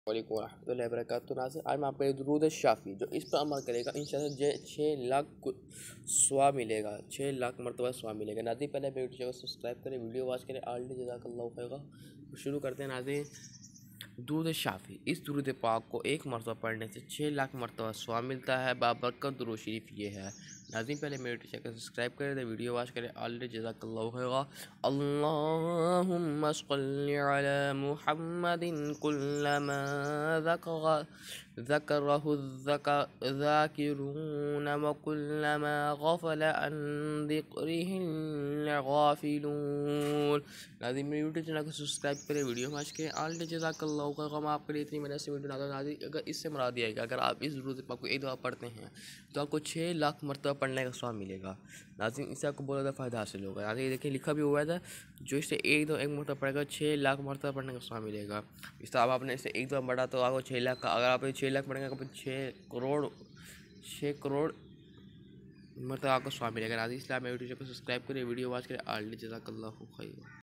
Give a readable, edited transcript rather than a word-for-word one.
वालेकुम रहमतुल्लाहि व बरकातुहू। नाज़रीन, आज मैं आपको दुरूद शाफ़ी जो इस पर अमल करेगा इंशाअल्लाह 6 लाख सवाब मिलेगा, 6 लाख मरतबा सवाब मिलेगा। नाज़रीन, पहले मेरे वीडियो को सब्सक्राइब करें, वीडियो वॉच करें। ऑलरेडी जज़ाकल्लाहु खैरा। शुरू करते हैं नाज़रीन। दुरूद शाफ़ी, इस दुरूद पाक को एक मरतबा पढ़ने से 6 लाख मरतबा सवाब मिलता है। बाबरकत दुरूद शरीफ ये है। नाज़रीन, पहले मेरे चैनल को सब्सक्राइब करें, वीडियो वॉच करें। ऑलरेडी जज़ाकल्लाहु खैरा। अल्लाहुम्मा सल्लि अला मुहम्मदिन कुल्लमा ज़करहु ज़ाकिरून व कुल्लमा गफ़ला अन ज़िक्रिहिल गाफ़िलून। नाज़रीन, मेरे यूट्यूब चैनल को सब्सक्राइब करें, वीडियो वॉच करें। ऑलरेडी जज़ाकल्लाहु खैर। हम आपके लिए इतनी मेहनत से वीडियो बनाते हैं। नाज़रीन, अगर इससे मुराद है कि अगर आप इस दुरूद पाक को एक दफ़ा पढ़ते हैं तो आपको 6 लाख मरतबा पढ़ने का सवाब मिलेगा। नाज़रीन, इससे आपको बहुत ज़्यादा फ़ायदा हासिल होगा। नाज़रीन, देखिए लिखा भी हुआ था, जो इसे एक मरतबा पढ़ेगा 6 लाख मरतबा पढ़ने का सवाब मिलेगा। इस तरह आपने इसे एक दफ़ा पढ़ा तो आपको 6 लाख का, अगर आप 6 लाख पढ़ेंगे तो 6 करोड़ मतलब आपको सवाब मिलेगा। नाज़रीन, इसलिए आप मेरे वीडियो को सब्सक्राइब करें, वीडियो वॉच करें। ऑलरेडी जज़ाकल्लाहु खैर।